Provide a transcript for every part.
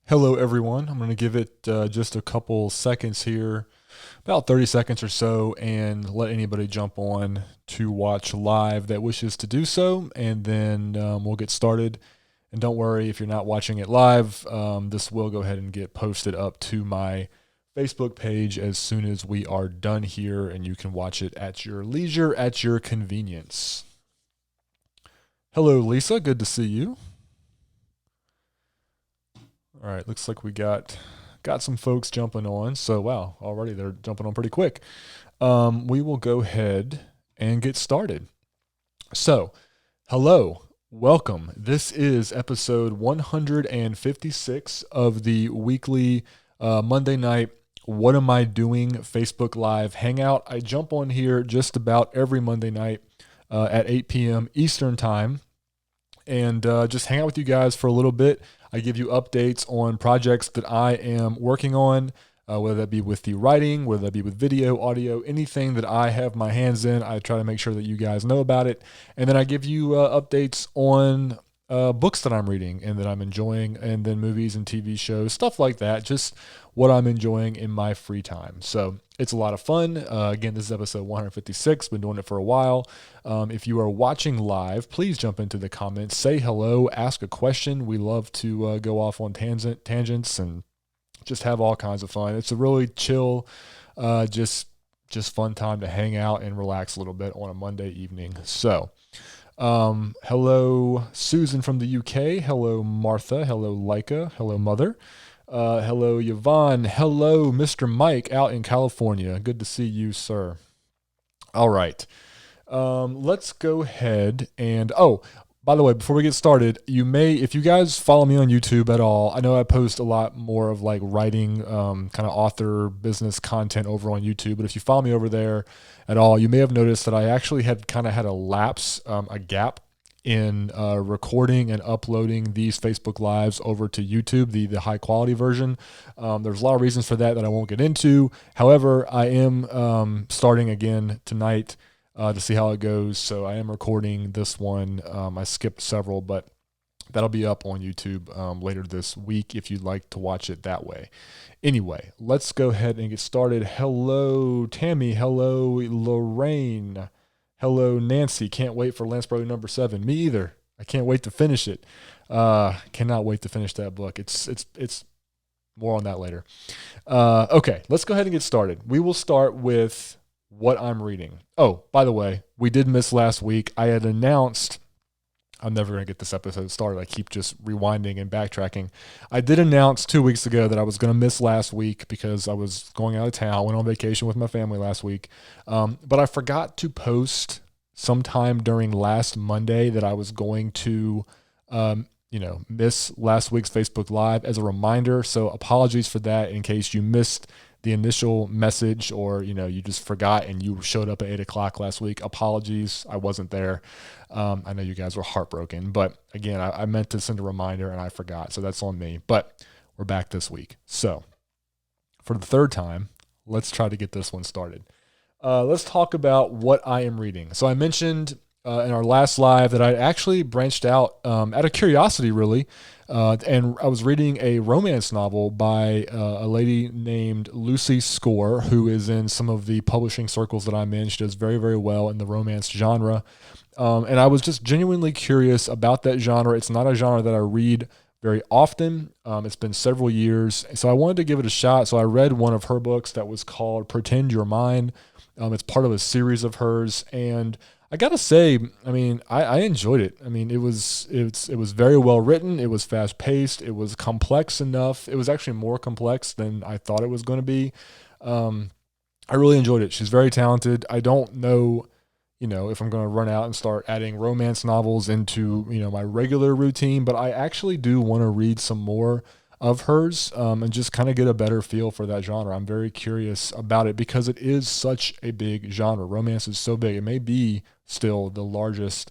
Hello, everyone. I'm going to give it just a couple seconds here, about 30 seconds or so, and let anybody jump on to watch live that wishes to do so, and then we'll get started. And don't worry if you're not watching it live, this will go ahead and get posted up to my Facebook page as soon as we are done here, and you can watch it at your leisure, at your convenience. Hello, Lisa. Good to see you. All right, looks like we got some folks jumping on. So wow, already they're jumping on pretty quick. We will go ahead and get started. So, hello, welcome. This is episode 156 of the weekly Monday night What Am I Doing Facebook Live Hangout. I jump on here just about every Monday night at 8 p.m. Eastern Time and just hang out with you guys for a little bit. I give you updates on projects that I am working on, whether that be with the writing, whether that be with video, audio, anything that I have my hands in. I try to make sure that you guys know about it. And then I give you updates on books that I'm reading and that I'm enjoying, and then movies and TV shows, stuff like that. Just what I'm enjoying in my free time. So it's a lot of fun. Again, this is episode 156. Been doing it for a while. If you are watching live, please jump into the comments, say hello, ask a question. We love to go off on tangents and just have all kinds of fun. It's a really chill, just fun time to hang out and relax a little bit on a Monday evening. So, hello, Susan from the UK. Hello, Martha. Hello, Leica. Hello, Mother. Hello, Yvonne. Hello, Mr. Mike out in California. Good to see you, sir. All right. Let's go ahead and, by the way, before we get started, if you guys follow me on YouTube at all, I know I post a lot more of like writing, kind of author business content over on YouTube, but if you follow me over there at all, you may have noticed that I actually had kind of had a lapse, a gap in recording and uploading these Facebook Lives over to YouTube, the high quality version. There's a lot of reasons for that I won't get into. However, I am starting again tonight to see how it goes. So I am recording this one. I skipped several, but that'll be up on YouTube later this week if you'd like to watch it that way. Anyway, let's go ahead and get started. Hello, Tammy. Hello, Lorraine. Hello, Nancy. Can't wait for Lance Brother number 7. Me either. I can't wait to finish it. Cannot wait to finish that book. It's more on that later. Okay, let's go ahead and get started. We will start with what I'm reading. Oh, by the way, we did miss last week. I had announced, I'm never going to get this episode started. I keep just rewinding and backtracking. I did announce 2 weeks ago that I was going to miss last week because I was going out of town, went on vacation with my family last week. But I forgot to post sometime during last Monday that I was going to, miss last week's Facebook Live as a reminder. So apologies for that in case you missed the initial message or, you just forgot and you showed up at 8 o'clock last week. Apologies. I wasn't there. I know you guys were heartbroken, but again, I meant to send a reminder and I forgot. So that's on me, but we're back this week. So for the third time, let's try to get this one started. Let's talk about what I am reading. So I mentioned in our last live that I actually branched out out of curiosity, really. And I was reading a romance novel by a lady named Lucy Score, who is in some of the publishing circles that I'm in. She does very, very well in the romance genre. And I was just genuinely curious about that genre. It's not a genre that I read very often. It's been several years. So I wanted to give it a shot. So I read one of her books that was called Pretend You're Mine. It's part of a series of hers. And I gotta say, I enjoyed it. It was very well written. It was fast paced. It was complex enough. It was actually more complex than I thought it was going to be. I really enjoyed it. She's very talented. I don't know, if I'm going to run out and start adding romance novels into, my regular routine, but I actually do want to read some more of hers and just kind of get a better feel for that genre. I'm very curious about it because it is such a big genre. Romance is so big. It may be still the largest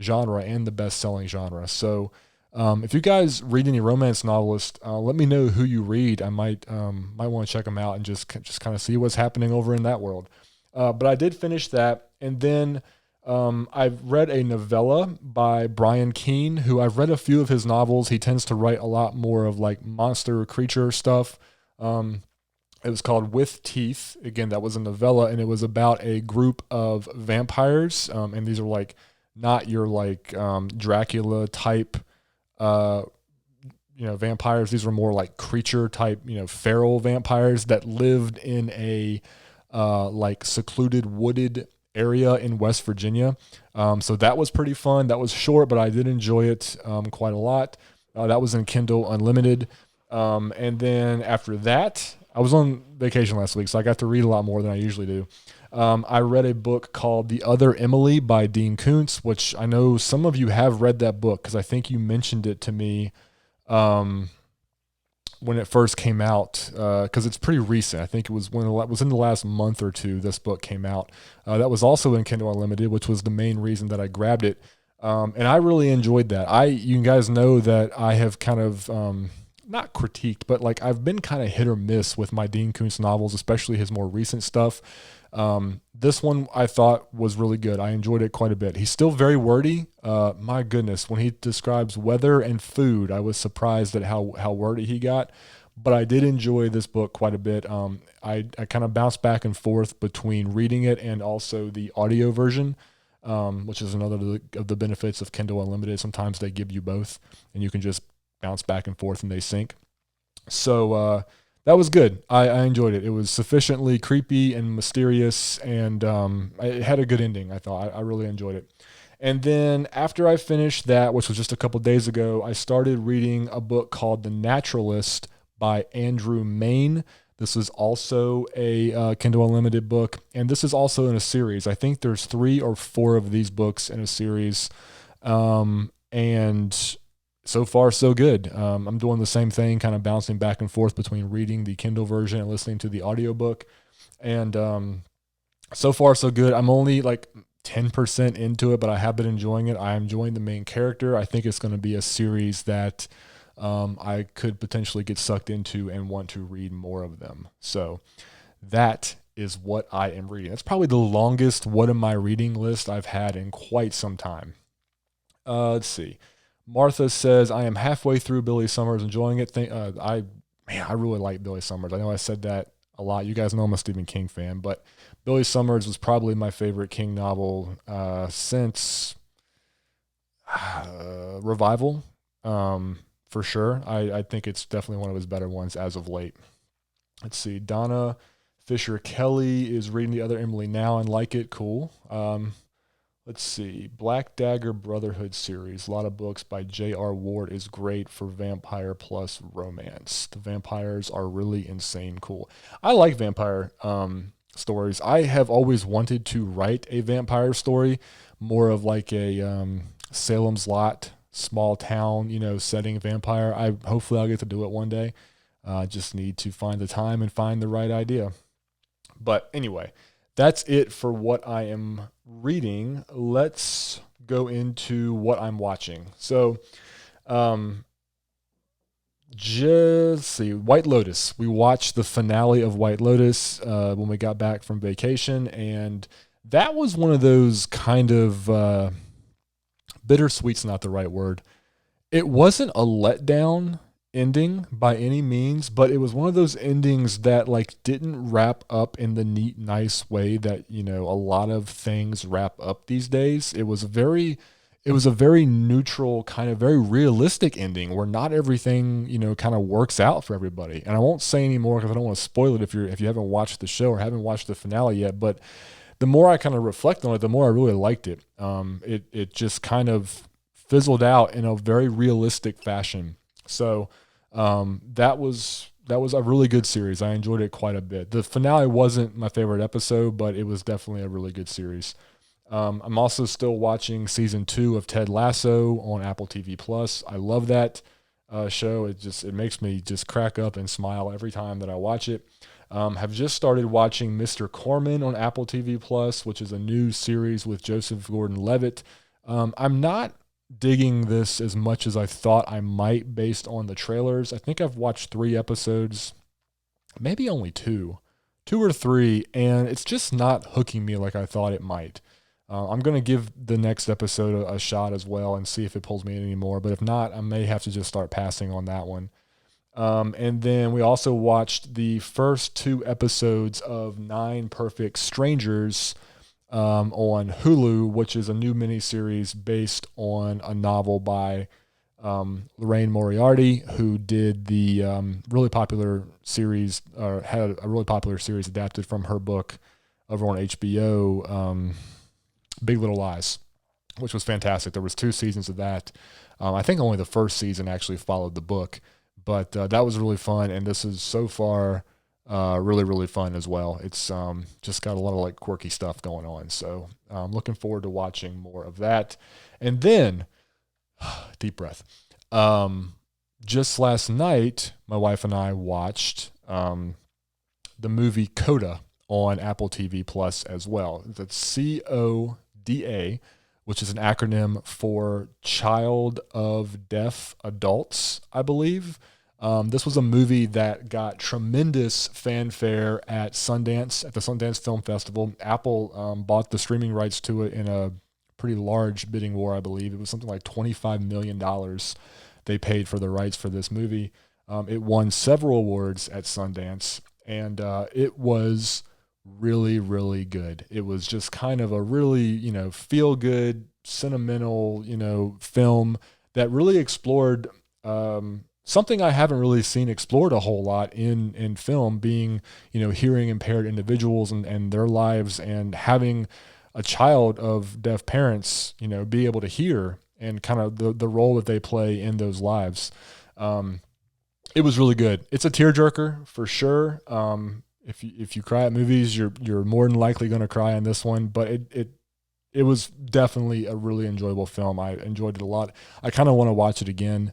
genre and the best-selling genre. So if you guys read any romance novelists, let me know who you read. I might want to check them out and just kind of see what's happening over in that world. But I did finish that, and then I've read a novella by Brian Keene, who I've read a few of his novels. He tends to write a lot more of like monster creature stuff. Um, it was called With Teeth. Again, that was a novella, and it was about a group of vampires. And these are like not your like Dracula type, uh, vampires. These were more like creature type, feral vampires that lived in a like secluded wooded area in West Virginia. So that was pretty fun. That was short, but I did enjoy it quite a lot. That was in Kindle Unlimited. And then after that, I was on vacation last week, so I got to read a lot more than I usually do. I read a book called The Other Emily by Dean Koontz, which I know some of you have read that book because I think you mentioned it to me um, when it first came out, because it's pretty recent. I think it was when it was in the last month or two this book came out. That was also in Kindle Unlimited, which was the main reason that I grabbed it. And I really enjoyed that. You guys know that I have kind of not critiqued, but like I've been kind of hit or miss with my Dean Koontz novels, especially his more recent stuff. This one I thought was really good. I enjoyed it quite a bit. He's still very wordy. My goodness, when he describes weather and food, I was surprised at how wordy he got. But I did enjoy this book quite a bit. I kind of bounced back and forth between reading it and also the audio version, which is another of the benefits of Kindle Unlimited. Sometimes they give you both, and you can just bounce back and forth and they sync. So that was good. I enjoyed it. It was sufficiently creepy and mysterious, and it had a good ending, I thought. I really enjoyed it. And then after I finished that, which was just a couple days ago, I started reading a book called The Naturalist by Andrew Main. This is also a Kindle Unlimited book, and this is also in a series. I think there's 3 or 4 of these books in a series, and so far, so good. I'm doing the same thing, kind of bouncing back and forth between reading the Kindle version and listening to the audiobook. And so far, so good. I'm only like 10% into it, but I have been enjoying it. I am enjoying the main character. I think it's going to be a series that I could potentially get sucked into and want to read more of them. So that is what I am reading. That's probably the longest what am I reading list I've had in quite some time. Let's see. Martha says, I am halfway through Billy Summers, enjoying it. I really like Billy Summers. I know I said that a lot. You guys know I'm a Stephen King fan, but Billy Summers was probably my favorite King novel since Revival, for sure. I think it's definitely one of his better ones as of late. Let's see. Donna Fisher Kelly is reading The Other Emily now and like it. Cool. Let's see. Black Dagger Brotherhood series. A lot of books by J.R. Ward is great for vampire plus romance. The vampires are really insane cool. I like vampire stories. I have always wanted to write a vampire story, more of like a Salem's Lot, small town, setting vampire. Hopefully I'll get to do it one day. Just need to find the time and find the right idea. But anyway, that's it for what I am reading. Let's go into what I'm watching. So, just see, White Lotus. We watched the finale of White Lotus when we got back from vacation, and that was one of those kind of bittersweet's not the right word. It wasn't a letdown ending by any means, but it was one of those endings that like didn't wrap up in the neat, nice way that, a lot of things wrap up these days. It was a very neutral, kind of very realistic ending where not everything, kind of works out for everybody. And I won't say any more because I don't want to spoil it if you haven't watched the show or haven't watched the finale yet. But the more I kind of reflect on it, the more I really liked it. It just kind of fizzled out in a very realistic fashion. So that was a really good series. I enjoyed it quite a bit. The finale wasn't my favorite episode, but it was definitely a really good series. I'm also still watching season 2 of Ted Lasso on Apple TV Plus. I love that show. It makes me just crack up and smile every time that I watch it. Have just started watching Mr. Corman on Apple TV Plus, which is a new series with Joseph Gordon-Levitt. I'm not digging this as much as I thought I might based on the trailers. I think I've watched 3 episodes, maybe only 2 or 3, and it's just not hooking me like I thought it might. I'm going to give the next episode a shot as well and see if it pulls me in anymore. But if not, I may have to just start passing on that one. And then we also watched the first 2 episodes of 9 Perfect Strangers on Hulu, which is a new miniseries based on a novel by Lorraine Moriarty, who did the really popular series, or had a really popular series adapted from her book over on HBO, Big Little Lies, which was fantastic. There was 2 seasons of that. I think only the first season actually followed the book, but that was really fun. And this is so far really, really fun as well. It's just got a lot of like quirky stuff going on. So I'm looking forward to watching more of that. And then, deep breath. Just last night, my wife and I watched the movie Coda on Apple TV Plus as well. That's CODA, which is an acronym for Child of Deaf Adults, I believe. This was a movie that got tremendous fanfare at Sundance, at the Sundance Film Festival. Apple bought the streaming rights to it in a pretty large bidding war, I believe. It was something like $25 million they paid for the rights for this movie. It won several awards at Sundance, and it was really, really good. It was just kind of a really, feel-good, sentimental, film that really explored something I haven't really seen explored a whole lot in film, being, hearing impaired individuals and their lives, and having a child of deaf parents, be able to hear, and kind of the role that they play in those lives. It was really good. It's a tearjerker for sure. If you cry at movies, you're more than likely going to cry on this one, but it was definitely a really enjoyable film. I enjoyed it a lot. I kind of want to watch it again.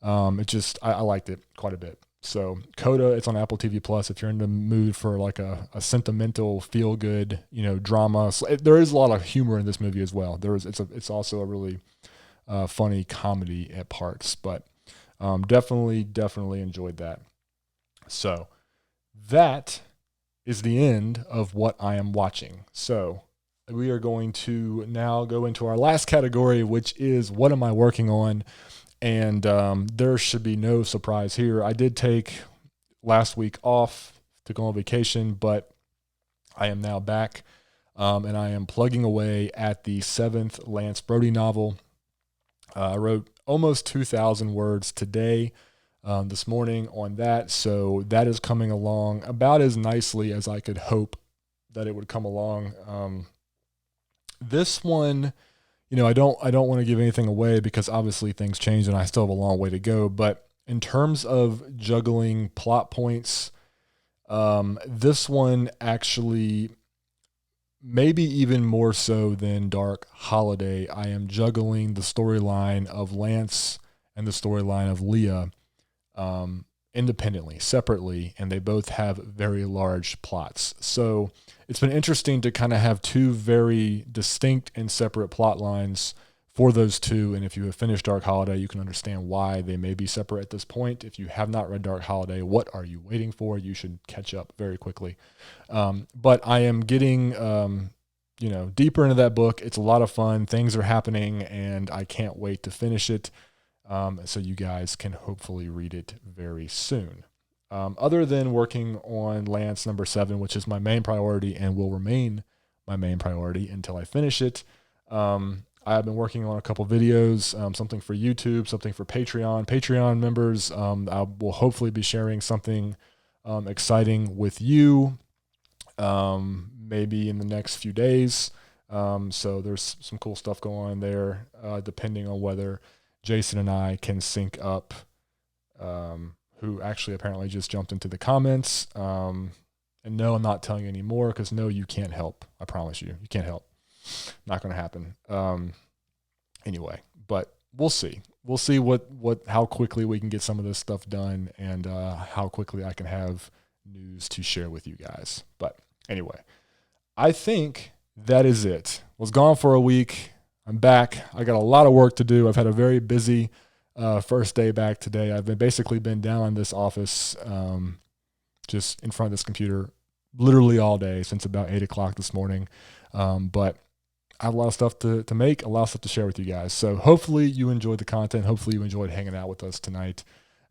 I liked it quite a bit. So Coda, it's on Apple TV Plus. If you're in the mood for like a sentimental, feel good, drama, there is a lot of humor in this movie as well. It's also a really funny comedy at parts, but definitely enjoyed that. So that is the end of what I am watching. So we are going to now go into our last category, which is what am I working on? And there should be no surprise here. I did take last week off to go on vacation, but I am now back, and I am plugging away at the 7th Lance Brody novel. I wrote almost 2,000 words today, this morning on that, so that is coming along about as nicely as I could hope that it would come along. This one, I don't want to give anything away because obviously things change and I still have a long way to go. But in terms of juggling plot points, this one actually, maybe even more so than Dark Holiday, I am juggling the storyline of Lance and the storyline of Leah independently, separately, and they both have very large plots. So it's been interesting to kind of have 2 very distinct and separate plot lines for those 2. And if you have finished Dark Holiday, you can understand why they may be separate at this point. If you have not read Dark Holiday, what are you waiting for? You should catch up very quickly. But I am getting, deeper into that book. It's a lot of fun. Things are happening, and I can't wait to finish it. So you guys can hopefully read it very soon. Other than working on Lance number 7, which is my main priority and will remain my main priority until I finish it, I've been working on a couple videos, something for YouTube, something for Patreon. Patreon members, I will hopefully be sharing something exciting with you, maybe in the next few days. So there's some cool stuff going on there, depending on whether Jason and I can sync up, who actually apparently just jumped into the comments. And no, I'm not telling you anymore because no, you can't help. I promise you, you can't help. Not going to happen. Anyway, but we'll see. We'll see how quickly we can get some of this stuff done, and how quickly I can have news to share with you guys. But anyway, I think that is it. Was gone for a week. I'm back. I got a lot of work to do. I've had a very busy first day back today. I've basically been down in this office, just in front of this computer, literally all day since about 8 o'clock this morning. But I have a lot of stuff to make, a lot of stuff to share with you guys. So hopefully you enjoyed the content. Hopefully you enjoyed hanging out with us tonight.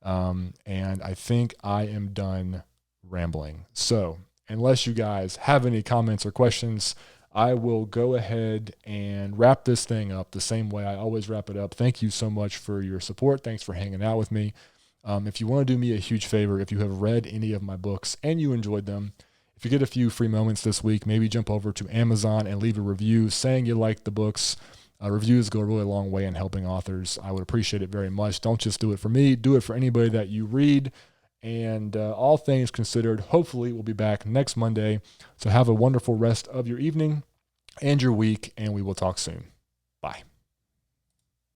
And I think I am done rambling. So unless you guys have any comments or questions, I will go ahead and wrap this thing up the same way I always wrap it up. Thank you so much for your support. Thanks for hanging out with me. If you want to do me a huge favor, if you have read any of my books and you enjoyed them, if you get a few free moments this week, maybe jump over to Amazon and leave a review saying you like the books. Reviews go a really long way in helping authors. I would appreciate it very much. Don't just do it for me. Do it for anybody that you read. And all things considered, hopefully we'll be back next Monday. So have a wonderful rest of your evening and your week, and we will talk soon.